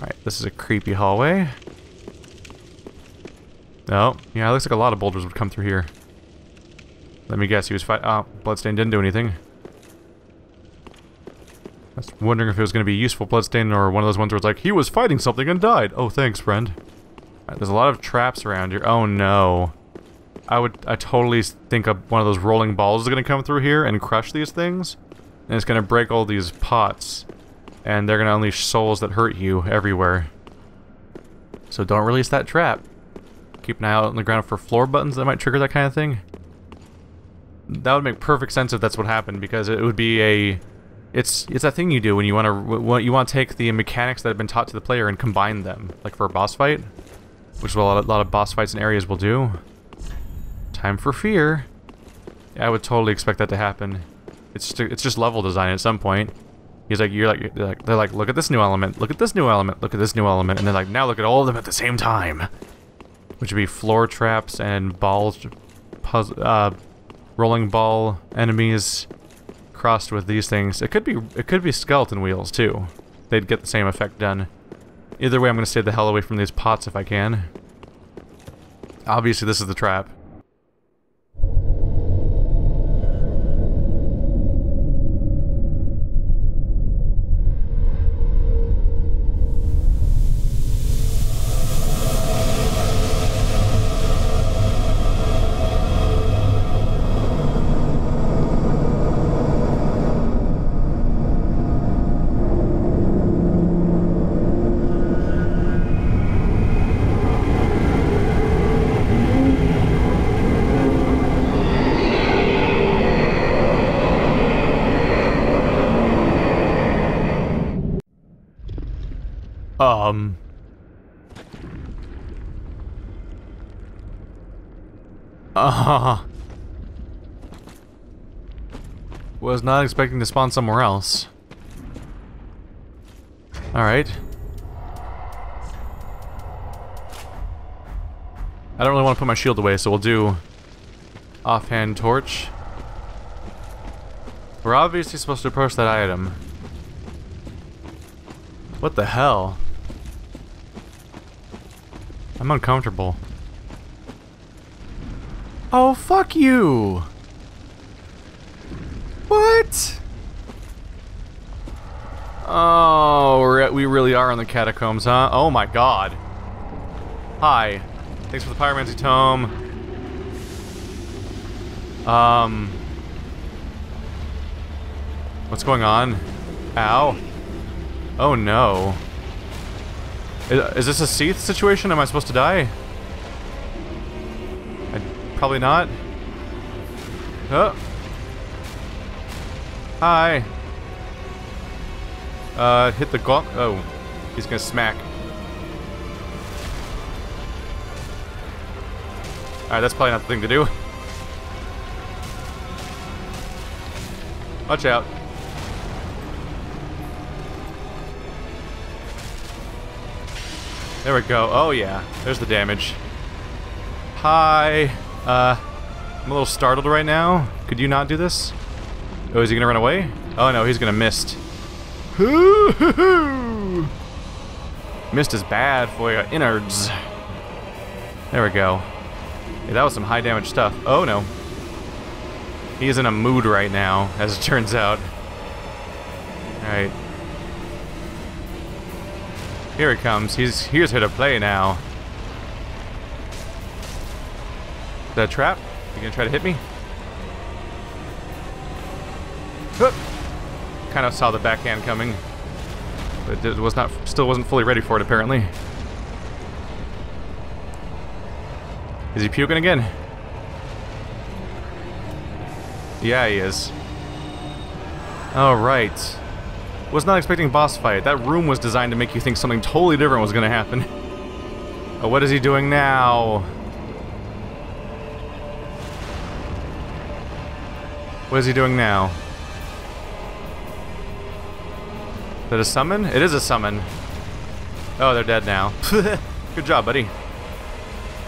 Alright, this is a creepy hallway. Oh, yeah, it looks like a lot of boulders would come through here. Let me guess, he was fighting. Oh, Bloodstain didn't do anything. I was wondering if it was going to be useful Bloodstain or one of those ones where it's like, he was fighting something and died. Oh, thanks, friend. Right, there's a lot of traps around here. Oh, no. I totally think one of those rolling balls is going to come through here and crush these things. And it's going to break all these pots. And they're going to unleash souls that hurt you everywhere. So don't release that trap. Keep an eye out on the ground for floor buttons that might trigger that kind of thing. That would make perfect sense if that's what happened, because it would be a... It's that thing you do when you want to take the mechanics that have been taught to the player and combine them, like for a boss fight, which is what a lot of boss fights in areas will do. Time for fear. Yeah, I would totally expect that to happen. It's just level design at some point. They're like, look at this new element, look at this new element, look at this new element, and they're like, now look at all of them at the same time. Which would be floor traps and balls, rolling ball enemies crossed with these things. It could be skeleton wheels too. They'd get the same effect done. Either way, I'm gonna stay the hell away from these pots if I can. Obviously, this is the trap. Was not expecting to spawn somewhere else. Alright. I don't really want to put my shield away, so we'll do offhand torch. We're obviously supposed to approach that item. What the hell? I'm uncomfortable. Oh, fuck you! What? Oh, we really are in the catacombs, huh? Oh my god. Hi. Thanks for the Pyromancy Tome. What's going on? Ow. Oh no. Is this a Seath situation? Am I supposed to die? Probably not. Oh. Hi. Hit the gaunt. Oh, he's gonna smack. Alright, that's probably not the thing to do. Watch out. There we go. Oh yeah, there's the damage. Hi. I'm a little startled right now. Could you not do this? Oh, is he gonna run away? Oh no, he's gonna mist. Mist is bad for your innards. There we go. Hey, that was some high damage stuff. Oh no. He is in a mood right now, as it turns out. Alright. Here it comes. He's here to play now. Is that a trap? You gonna try to hit me? Kind of saw the backhand coming, but it was not. Still wasn't fully ready for it apparently. Is he puking again? Yeah, he is. All right. Was not expecting a boss fight. That room was designed to make you think something totally different was gonna happen. Oh, what is he doing now? What is he doing now? Is that a summon? It is a summon. Oh, they're dead now. Good job, buddy.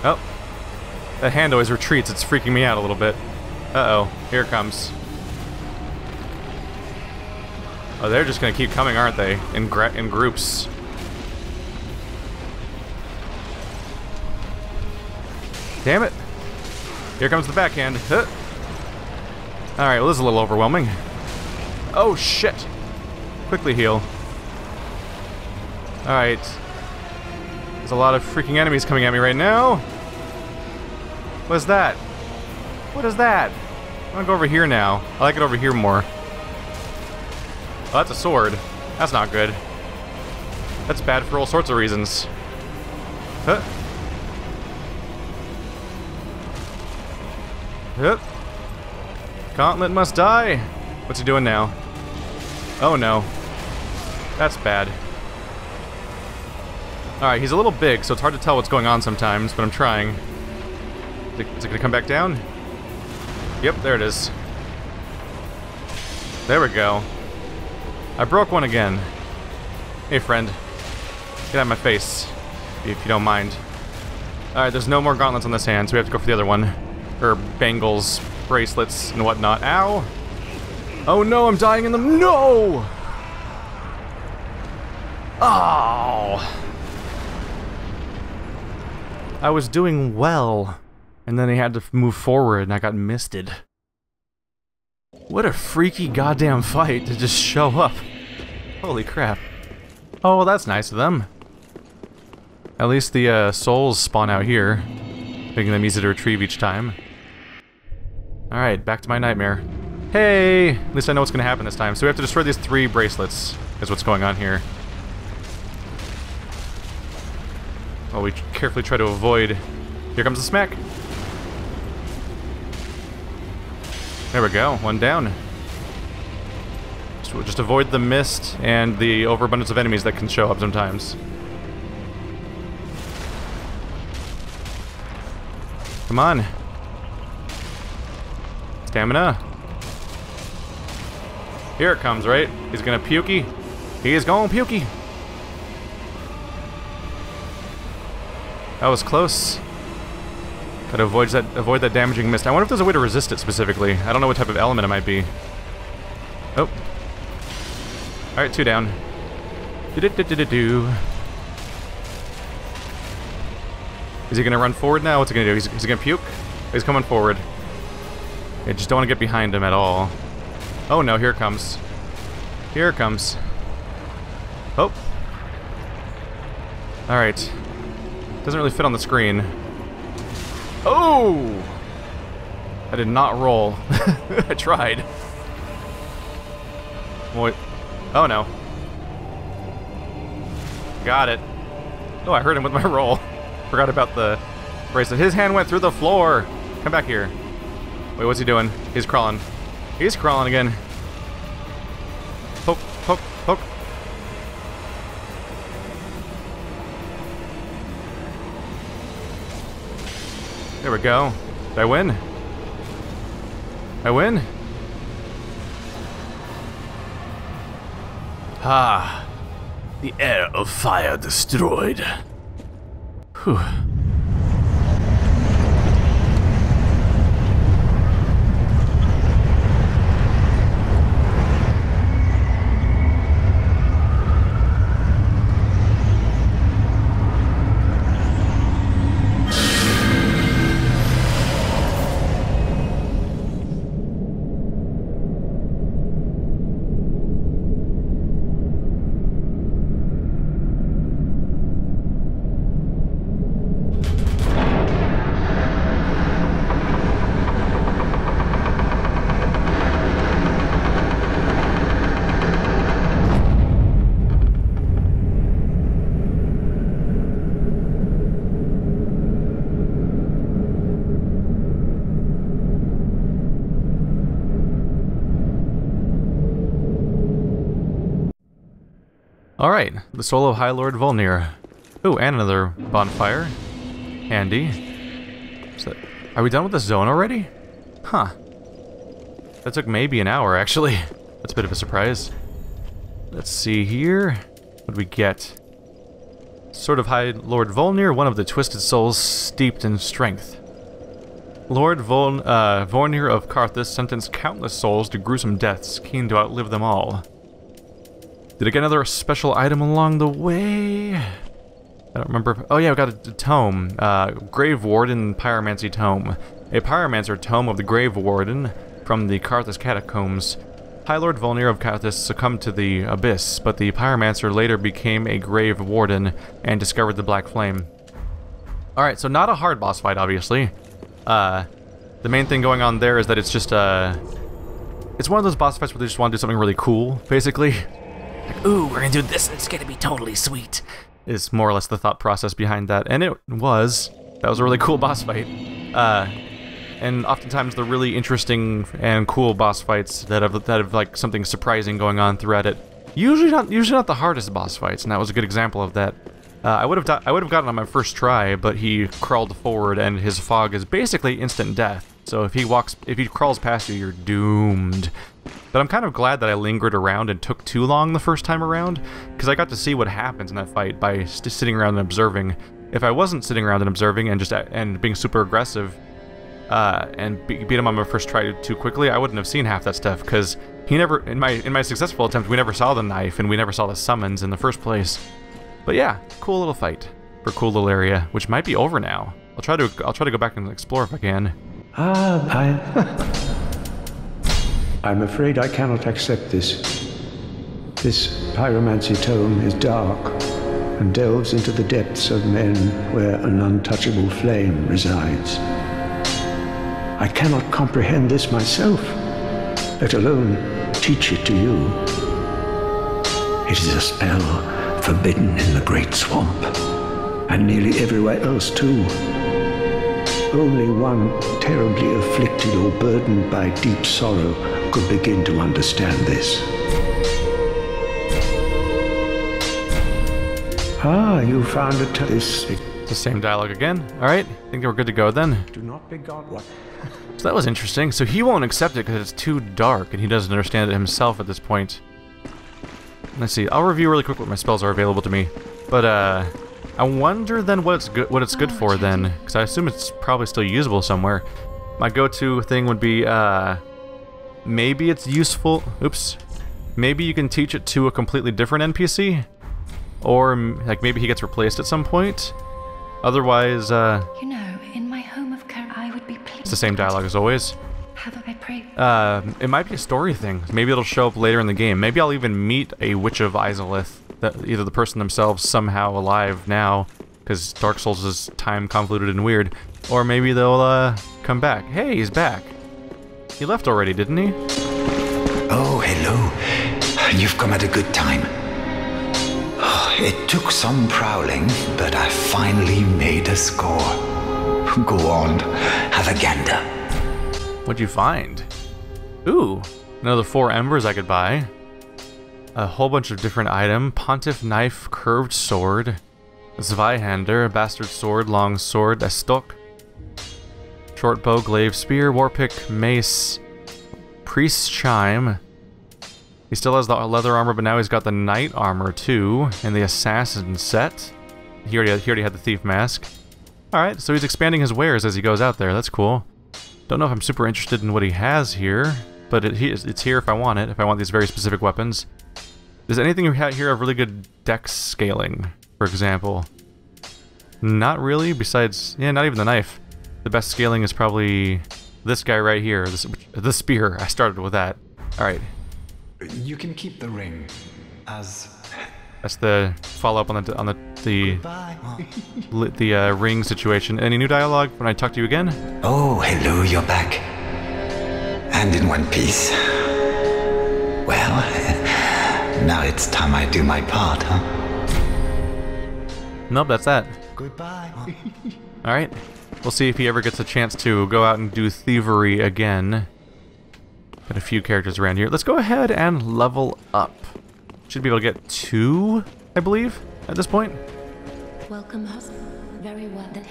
Oh. That hand always retreats. It's freaking me out a little bit. Uh-oh. Here it comes. Oh, they're just gonna keep coming, aren't they? In groups. Damn it. Here comes the backhand. Huh. Alright, well this is a little overwhelming. Oh shit. Quickly heal. Alright. There's a lot of freaking enemies coming at me right now. What is that? What is that? I'm gonna go over here now. I like it over here more. Oh, that's a sword. That's not good. That's bad for all sorts of reasons. Huh. Yep. Gauntlet must die. What's he doing now? Oh no. That's bad. Alright, he's a little big, so it's hard to tell what's going on sometimes, but I'm trying. Is it gonna come back down? Yep, there it is. There we go. I broke one again. Hey friend. Get out of my face, if you don't mind. Alright, there's no more gauntlets on this hand, so we have to go for the other one. Or bangles, bracelets, and whatnot. Ow! Oh no, I'm dying in them. No! Oh! I was doing well, and then he had to move forward, and I got misted. What a freaky goddamn fight to just show up. Holy crap. Oh, well, that's nice of them. At least the souls spawn out here, making them easy to retrieve each time. Alright, back to my nightmare. Hey! At least I know what's gonna happen this time. So we have to destroy these 3 bracelets, is what's going on here. While we carefully try to avoid... Here comes the smack! There we go, one down. So just avoid the mist and the overabundance of enemies that can show up sometimes. Come on. Stamina. Here it comes, right? He's gonna pukey. He is going pukey. That was close. Gotta avoid that damaging mist. I wonder if there's a way to resist it specifically. I don't know what type of element it might be. Oh. Alright, 2 down. Do-do-do-do-do-do. Is he gonna run forward now? What's he gonna do? He's gonna puke? He's coming forward. I just don't want to get behind him at all. Oh no, here it comes. Here it comes. Oh. Alright. Doesn't really fit on the screen. Oh! I did not roll. I tried. Wait. Oh no. Got it. Oh, I hurt him with my roll. Forgot about the bracelet. His hand went through the floor. Come back here. Wait, what's he doing? He's crawling. He's crawling again. Poke, poke, poke. There we go. Did I win? I win? Ah. The heir of fire destroyed. Whew. Alright, the soul of High Lord Wolnir. Ooh, and another bonfire. Handy. So, are we done with the zone already? Huh. That took maybe an hour, actually. That's a bit of a surprise. Let's see here. What do we get? Sword of High Lord Wolnir, one of the twisted souls steeped in strength. Lord Wolnir of Carthus sentenced countless souls to gruesome deaths, keen to outlive them all. Did I get another special item along the way? I don't remember. Oh yeah, we got a tome. Grave Warden Pyromancy Tome. A pyromancer tome of the Grave Warden from the Carthus Catacombs. High Lord Wolnir of Carthus succumbed to the abyss, but the pyromancer later became a Grave Warden and discovered the Black Flame. Alright, so not a hard boss fight, obviously. The main thing going on there is that it's just, it's one of those boss fights where they just want to do something really cool, basically. Like, ooh, we're gonna do this, and it's gonna be totally sweet. Is more or less the thought process behind that, and it was. That was a really cool boss fight. And oftentimes the really interesting and cool boss fights that have like something surprising going on throughout it. Usually not the hardest boss fights, and that was a good example of that. I would have gotten on my first try, but he crawled forward, and his fog is basically instant death. So if he crawls past you, you're doomed. But I'm kind of glad that I lingered around and took too long the first time around, because I got to see what happens in that fight by sitting around and observing. If I wasn't sitting around and observing and being super aggressive, and beat him on my first try too quickly, I wouldn't have seen half that stuff, because he never, in my successful attempt, we never saw the knife, and we never saw the summons in the first place. But yeah, cool little fight for a cool little area, which might be over now. I'll try to go back and explore if I can. I'm afraid I cannot accept this. This pyromancy tome is dark and delves into the depths of men where an untouchable flame resides. I cannot comprehend this myself, let alone teach it to you. It is a spell forbidden in the Great Swamp, and nearly everywhere else too. Only one terribly afflicted or burdened by deep sorrow could begin to understand this. Ah, you found it. This. It's the same dialogue again. Alright, I think we're good to go then. Do not be God. What? So that was interesting. So he won't accept it because it's too dark, and he doesn't understand it himself at this point. Let's see. I'll review really quick what my spells are available to me. But I wonder then what it's good for then, because I assume it's probably still usable somewhere. My go-to thing would be maybe it's useful. Oops. Maybe you can teach it to a completely different NPC, or like maybe he gets replaced at some point. Otherwise, you know, in my home of Car I would be pleased. It's the same dialogue as always. Have I prayed? It might be a story thing. Maybe it'll show up later in the game. Maybe I'll even meet a Witch of Izalith, that either the person themselves somehow alive now, because Dark Souls is time convoluted and weird, or maybe they'll come back. Hey, he's back. He left already, didn't he? Oh, hello. You've come at a good time. It took some prowling, but I finally made a score. Go on, have a gander. What'd you find? Ooh, another 4 embers I could buy. A whole bunch of different items. Pontiff knife, curved sword, Zweihander, bastard sword, long sword, a stock, short bow, glaive, spear, war pick, mace, priest's chime. He still has the leather armor, but now he's got the knight armor too, and the assassin set. He already had the thief mask. Alright, so he's expanding his wares as he goes out there. That's cool. Don't know if I'm super interested in what he has here, but it's here if I want it, if I want these very specific weapons. Does anything here have really good dex scaling, for example? Not really, besides, yeah, not even the knife. The best scaling is probably this guy right here, the spear. I started with that. Alright. You can keep the ring, as... That's the follow-up on the ring situation. Any new dialogue when I talk to you again? Oh, hello, you're back. And in one piece. Well, now it's time I do my part, huh? Nope, that's that. Goodbye. Alright. We'll see if he ever gets a chance to go out and do thievery again. Got a few characters around here. Let's go ahead and level up. Should be able to get 2, I believe, at this point. Welcome, husband. Very well done.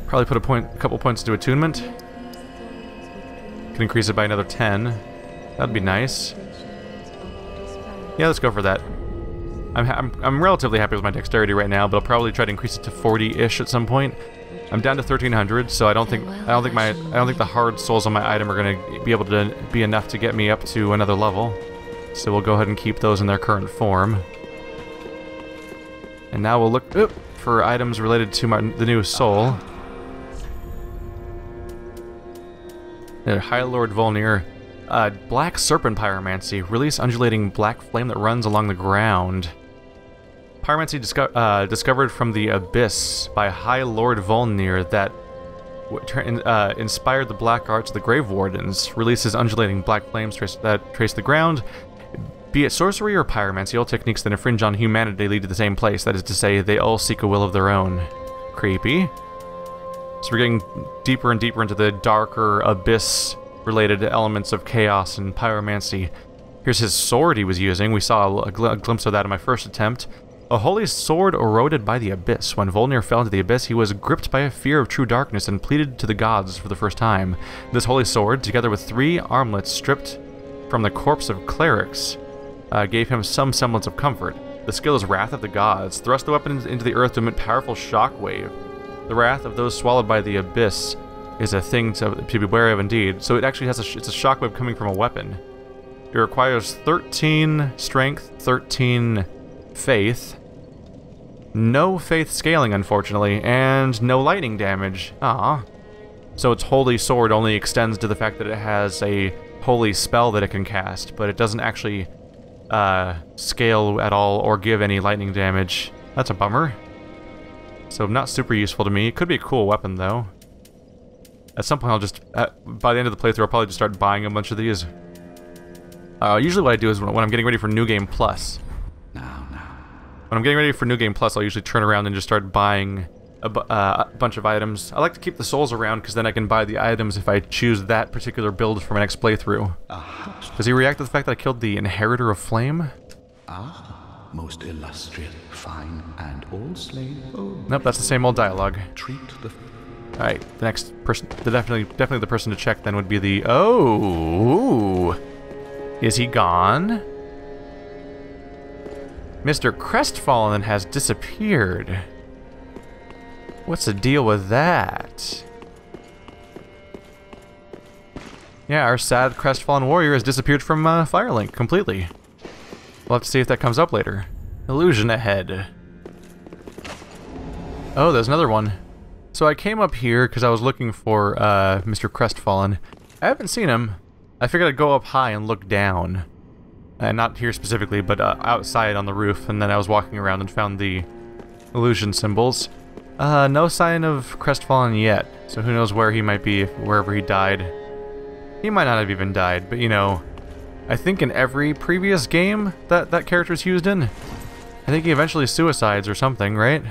Probably put a couple points into attunement. Can increase it by another 10. That'd be nice. Yeah, let's go for that. I'm relatively happy with my dexterity right now, but I'll probably try to increase it to 40-ish at some point. I'm down to 1300, so I don't think the hard souls on my item are gonna be able to be enough to get me up to another level. So we'll go ahead and keep those in their current form. And now we'll look for items related to the new soul. High Lord Wolnir. Black Serpent Pyromancy. Release undulating black flame that runs along the ground. Pyromancy discovered from the abyss by High Lord Wolnir that inspired the black arts of the Grave Wardens. Releases undulating black flames that trace the ground. Be it sorcery or pyromancy, all techniques that infringe on humanity lead to the same place. That is to say, they all seek a will of their own. Creepy. So we're getting deeper and deeper into the darker, abyss-related elements of chaos and pyromancy. Here's his sword he was using. We saw a glimpse of that in my first attempt. A holy sword eroded by the abyss. When Wolnir fell into the abyss, he was gripped by a fear of true darkness and pleaded to the gods for the first time. This holy sword, together with 3 armlets stripped from the corpse of clerics, gave him some semblance of comfort. The skill is Wrath of the Gods. Thrust the weapon into the earth to emit powerful shockwave. The wrath of those swallowed by the abyss is a thing to be wary of indeed. So it actually has it's a shockwave coming from a weapon. It requires 13 strength, 13 faith. No faith scaling, unfortunately, and no lightning damage. So its holy sword only extends to the fact that it has a holy spell that it can cast, but it doesn't actually scale at all or give any lightning damage. That's a bummer. So not super useful to me. It could be a cool weapon though. At some point I'll just, by the end of the playthrough, I'll probably just start buying a bunch of these. Usually what I do is when I'm getting ready for New Game Plus. When I'm getting ready for New Game Plus, I'll usually turn around and just start buying a bunch of items. I like to keep the souls around because then I can buy the items if I choose that particular build for my next playthrough. Does he react to the fact that I killed the Inheritor of Flame? Most illustrious, fine, and all slain. Nope, that's the same old dialogue. Treat the... Alright, the next person, definitely the person to check then would be the... Oh! Is he gone? Mr. Crestfallen has disappeared. What's the deal with that? Yeah, our sad crestfallen warrior has disappeared from Firelink completely. We'll have to see if that comes up later. Illusion ahead. Oh, there's another one. So I came up here because I was looking for Mr. Crestfallen. I haven't seen him. I figured I'd go up high and look down. Not here specifically, but outside on the roof. And then I was walking around and found the illusion symbols. No sign of Crestfallen yet. So who knows where he might be, wherever he died. He might not have even died, but you know, I think in every previous game that character's used in, I think he eventually suicides or something, right?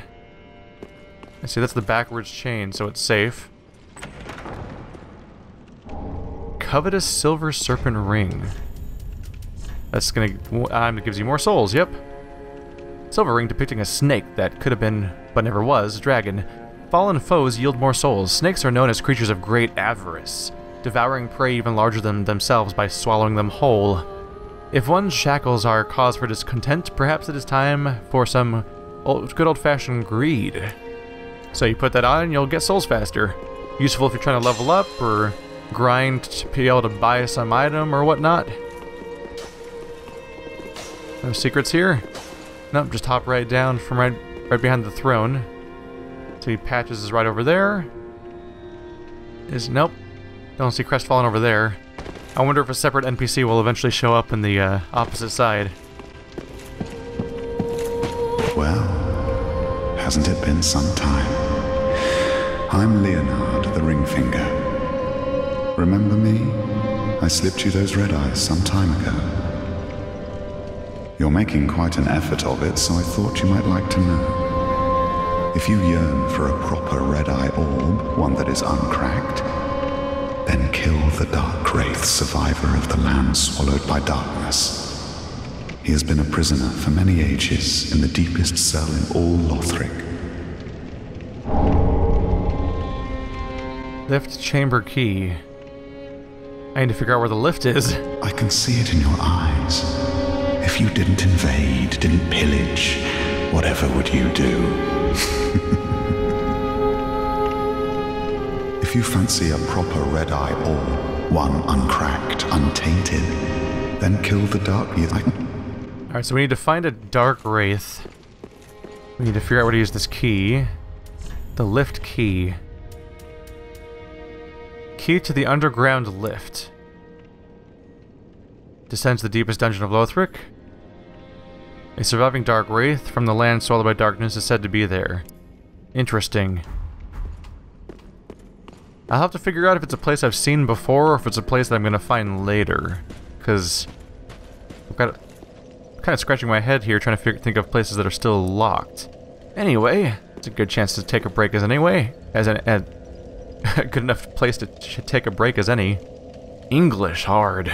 I see that's the backwards chain, so it's safe. Covetous Silver Serpent Ring. That's gonna gives you more souls, yep. Silver ring depicting a snake that could have been, but never was, a dragon. Fallen foes yield more souls. Snakes are known as creatures of great avarice, devouring prey even larger than themselves by swallowing them whole. If one's shackles are cause for discontent, perhaps it is time for some good old-fashioned greed. So you put that on and you'll get souls faster. Useful if you're trying to level up or grind to be able to buy some item or whatnot. No secrets here? Nope, just hop right down from right behind the throne. See, Patches is right over there. Nope. Don't see Crestfallen over there. I wonder if a separate NPC will eventually show up in the opposite side. Well, hasn't it been some time? I'm Leonard the Ringfinger. Remember me? I slipped you those red eyes some time ago. You're making quite an effort of it, so I thought you might like to know. If you yearn for a proper red-eye orb, one that is uncracked, then kill the Dark Wraith, survivor of the land swallowed by darkness. He has been a prisoner for many ages in the deepest cell in all Lothric. Lift chamber key. I need to figure out where the lift is. I can see it in your eyes. If you didn't invade, didn't pillage, whatever would you do? If you fancy a proper red-eye orb, one uncracked, untainted, then kill the dark... Alright, so we need to find a Dark Wraith. We need to figure out where to use this key. The lift key. Key to the underground lift. Descends to the deepest dungeon of Lothric. A surviving dark wraith from the land swallowed by darkness is said to be there. Interesting. I'll have to figure out if it's a place I've seen before or if it's a place that I'm going to find later. Because I've got kind of scratching my head here trying to think of places that are still locked. Anyway, it's a good chance to take a break as anyway. A good enough place to take a break as any. English hard.